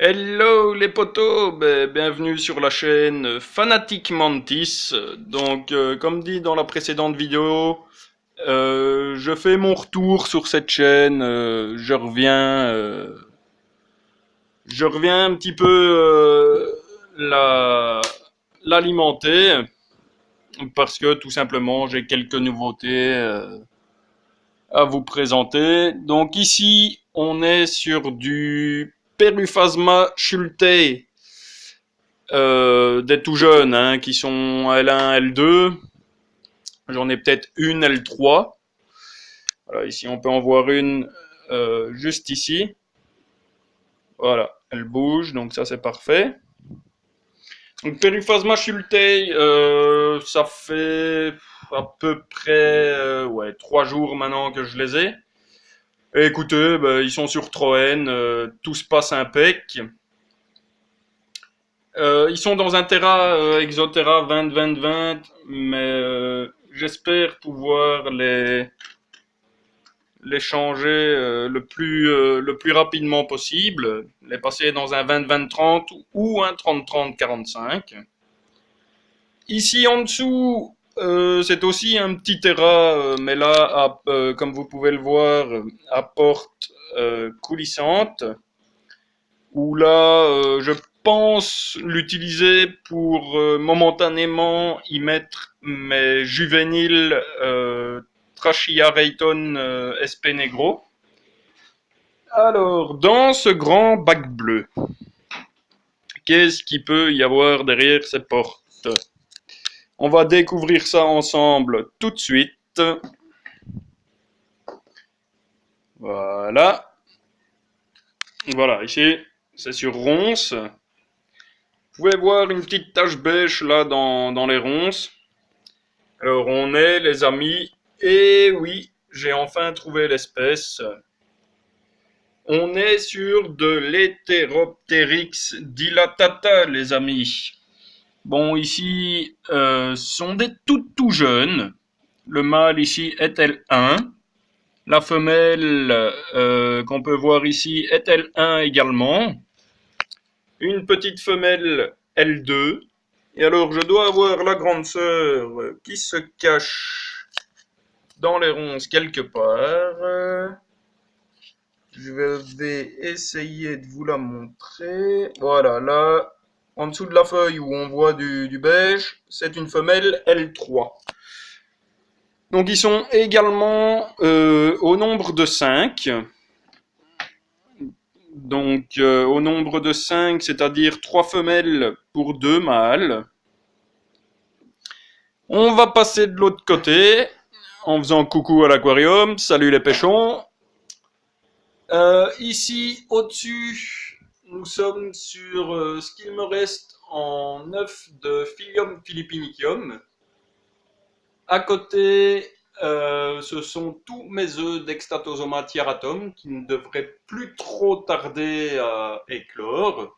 Hello les potos, bienvenue sur la chaîne Fanatic Mantis. Donc comme dit dans la précédente vidéo, je fais mon retour sur cette chaîne. Je reviens un petit peu l'alimenter parce que tout simplement j'ai quelques nouveautés à vous présenter. Donc ici on est sur du Peruphasma schulte, des tout jeunes, hein, qui sont L1, L2. J'en ai peut-être une L3. Voilà, ici on peut en voir une juste ici. Voilà, elle bouge, donc ça c'est parfait. Donc Peruphasma schulte, ça fait à peu près 3 jours maintenant que je les ai. Et écoutez, ils sont sur Troen, tout se passe impec. Ils sont dans un Terra Exoterra 20-20-20, mais j'espère pouvoir les changer le plus rapidement possible, les passer dans un 20-20-30 ou un 30-30-45. Ici en dessous, c'est aussi un petit Terra, mais là, comme vous pouvez le voir, à porte coulissante, où là, je pense l'utiliser pour momentanément y mettre mes juvéniles Trachea Rayton SP Negro. Alors, dans ce grand bac bleu, qu'est-ce qu'il peut y avoir derrière ces portes? On va découvrir ça ensemble tout de suite. Voilà. Voilà, ici, c'est sur ronces. Vous pouvez voir une petite tache beige là dans les ronces. Alors on est les amis, et oui, j'ai enfin trouvé l'espèce. On est sur de l'Heteropteryx dilatata, les amis. Bon, ici, sont des tout jeunes. Le mâle ici est L1. La femelle qu'on peut voir ici est L1 également. Une petite femelle L2. Et alors, je dois avoir la grande sœur qui se cache dans les ronces quelque part. Je vais essayer de vous la montrer. Voilà, là, en dessous de la feuille où on voit du beige, c'est une femelle L3. Donc, ils sont également au nombre de 5. Donc, au nombre de 5, c'est-à-dire 3 femelles pour 2 mâles. On va passer de l'autre côté en faisant coucou à l'aquarium. Salut les pêchons. Ici, au-dessus, nous sommes sur ce qu'il me reste en œuf de Phyllium philippinicium. À côté, ce sont tous mes œufs d'Extatosoma tiaratum qui ne devraient plus trop tarder à éclore.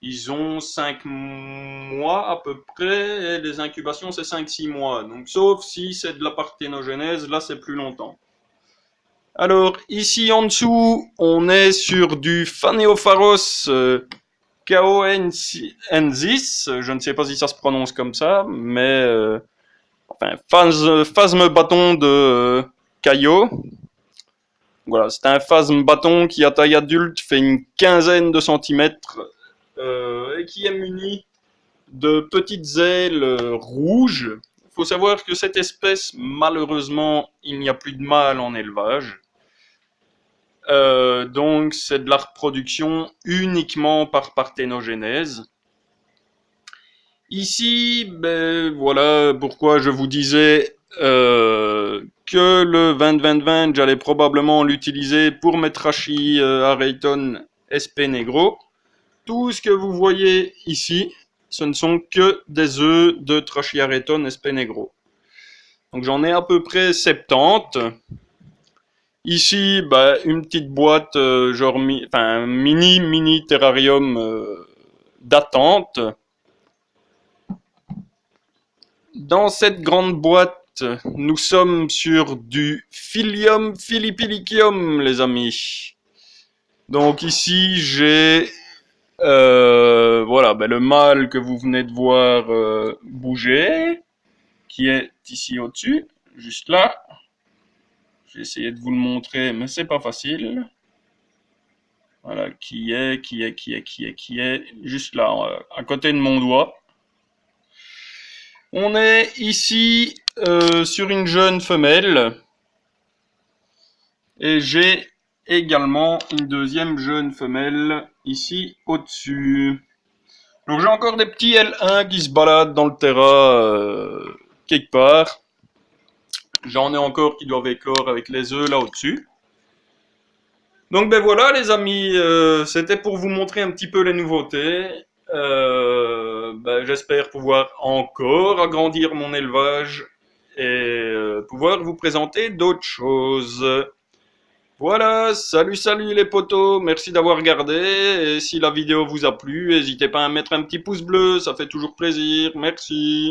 Ils ont 5 mois à peu près, et les incubations c'est 5-6 mois. Donc sauf si c'est de la parthénogenèse, là c'est plus longtemps. Alors ici en dessous, on est sur du Phaneopharos Caoensis. Je ne sais pas si ça se prononce comme ça, mais enfin, phasme bâton de Caillot. Voilà, c'est un phasme bâton qui à taille adulte fait une quinzaine de centimètres et qui est muni de petites ailes rouges. Il faut savoir que cette espèce, malheureusement, il n'y a plus de mâles en élevage. Donc c'est de la reproduction uniquement par parthénogenèse. Ici, voilà pourquoi je vous disais que le 20-20-20, j'allais probablement l'utiliser pour mes Trachea Rayton SP Negro. Tout ce que vous voyez ici, ce ne sont que des œufs de Trachea Rayton SP Negro. Donc j'en ai à peu près 70. Ici, une petite boîte genre mini terrarium d'attente. Dans cette grande boîte, nous sommes sur du Phyllium philippinicium, les amis. Donc ici, j'ai voilà, ben, le mâle que vous venez de voir bouger, qui est ici au-dessus, juste là. J'ai essayé de vous le montrer, mais c'est pas facile. Voilà, qui est, juste là, à côté de mon doigt. On est ici sur une jeune femelle. Et j'ai également une deuxième jeune femelle ici au-dessus. Donc j'ai encore des petits L1 qui se baladent dans le terrain quelque part. J'en ai encore qui doivent éclore avec les œufs là au-dessus. Donc ben voilà les amis, c'était pour vous montrer un petit peu les nouveautés. Ben, j'espère pouvoir encore agrandir mon élevage et pouvoir vous présenter d'autres choses. Voilà, salut salut les potos, merci d'avoir regardé, et si la vidéo vous a plu, n'hésitez pas à mettre un petit pouce bleu, ça fait toujours plaisir, merci.